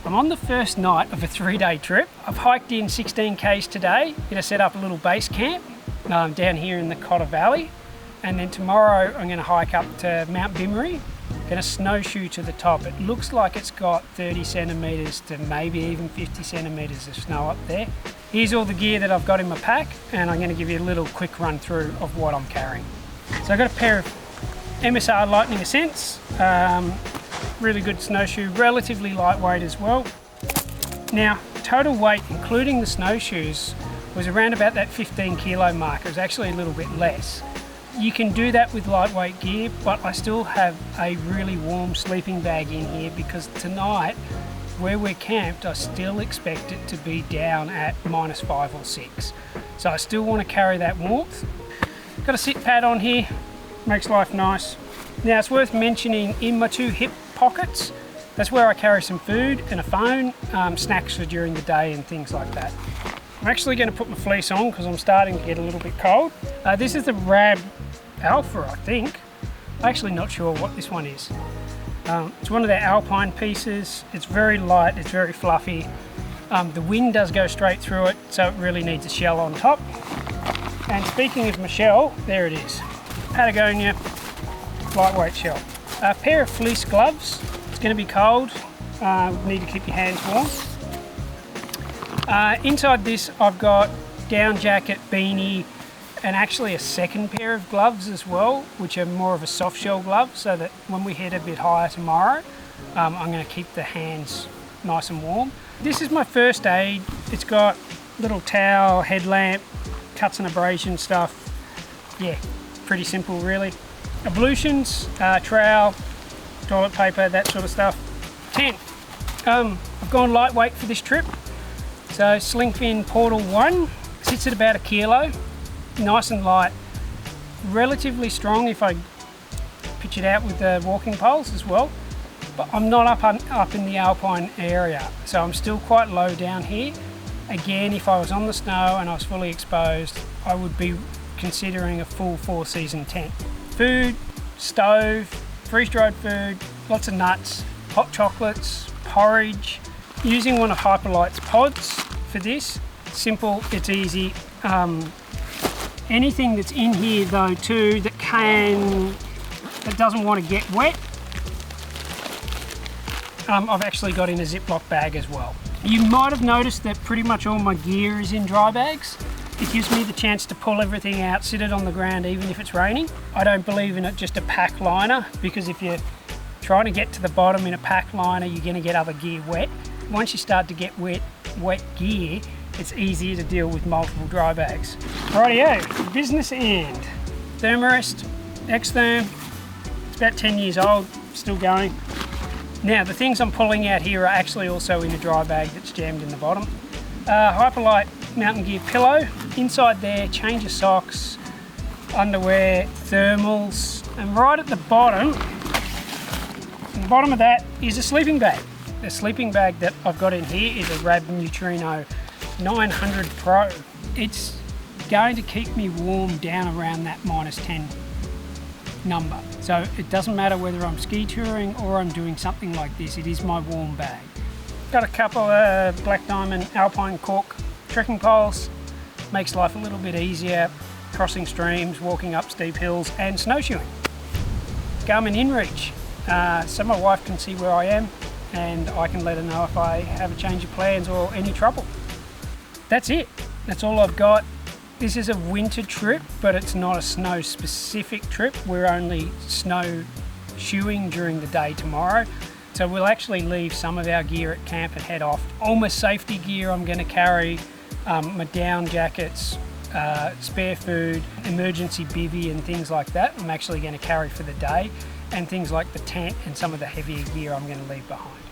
I'm on the first night of a 3-day trip. I've hiked in 16 k's today. Gonna set up a little base camp down here in the Cotter Valley. And then tomorrow I'm gonna hike up to Mount Bimberi. Gonna snowshoe to the top. It looks like it's got 30 centimetres to maybe even 50 centimetres of snow up there. Here's all the gear that I've got in my pack, and I'm gonna give you a little quick run through of what I'm carrying. So I've got a pair of MSR Lightning Ascents, really good snowshoe, relatively lightweight as well. Now, total weight, including the snowshoes, was around about that 15 kilo mark. It was actually a little bit less. You can do that with lightweight gear, but I still have a really warm sleeping bag in here because tonight, where we're camped, I still expect it to be down at -5 or 6. So I still want to carry that warmth. Got a sit pad on here, makes life nice. Now it's worth mentioning, in my 2 hip pockets, that's where I carry some food and a phone, snacks for during the day and things like that. I'm actually going to put my fleece on because I'm starting to get a little bit cold. This is the Rab Alpha, I think. I'm actually not sure what this one is. It's one of their alpine pieces. It's very light, it's very fluffy. The wind does go straight through it, so it really needs a shell on top. And speaking of my shell, there it is. Patagonia lightweight shell. A pair of fleece gloves. It's going to be cold. Need to keep your hands warm. Inside this I've got down jacket, beanie, and actually a second pair of gloves as well, which are more of a soft shell glove, so that when we head a bit higher tomorrow, I'm going to keep the hands nice and warm. This is my first aid. It's got little towel, headlamp, cuts and abrasion stuff. Yeah, pretty simple really. Ablutions, trowel, toilet paper, that sort of stuff. Tent. I've gone lightweight for this trip. So Slinkfin Portal 1 sits at about 1 kilo, nice and light, relatively strong if I pitch it out with the walking poles as well. But I'm not up in the alpine area, so I'm still quite low down here. Again, if I was on the snow and I was fully exposed, I would be considering a full 4-season tent. Food, stove, freeze-dried food, lots of nuts, hot chocolates, porridge. Using one of Hyperlight's pods for this. Simple, it's easy. Anything that's in here though too that doesn't want to get wet, I've actually got in a Ziploc bag as well. You might have noticed that pretty much all my gear is in dry bags. It gives me the chance to pull everything out, sit it on the ground even if it's raining. I don't believe in it just a pack liner, because if you're trying to get to the bottom in a pack liner, you're going to get other gear wet. Once you start to get wet gear, it's easier to deal with multiple dry bags. Rightio, business end. Thermarest, X-Therm. It's about 10 years old, still going. Now the things I'm pulling out here are actually also in a dry bag that's jammed in the bottom. Hyperlight mountain gear pillow. Inside there, change of socks, underwear, thermals, and right at the bottom of that is a sleeping bag. The sleeping bag that I've got in here is a Rab Neutrino 900 Pro. It's going to keep me warm down around that -10 number. So it doesn't matter whether I'm ski touring or I'm doing something like this, it is my warm bag. Got a couple of Black Diamond Alpine Cork trekking poles. Makes life a little bit easier, crossing streams, walking up steep hills and snowshoeing. Garmin InReach, so my wife can see where I am and I can let her know if I have a change of plans or any trouble. That's it. That's all I've got. This is a winter trip, but it's not a snow specific trip. We're only snowshoeing during the day tomorrow. So we'll actually leave some of our gear at camp and head off. All my safety gear I'm going to carry, my down jackets, spare food, emergency bivvy and things like that I'm actually going to carry for the day, and things like the tent and some of the heavier gear I'm going to leave behind.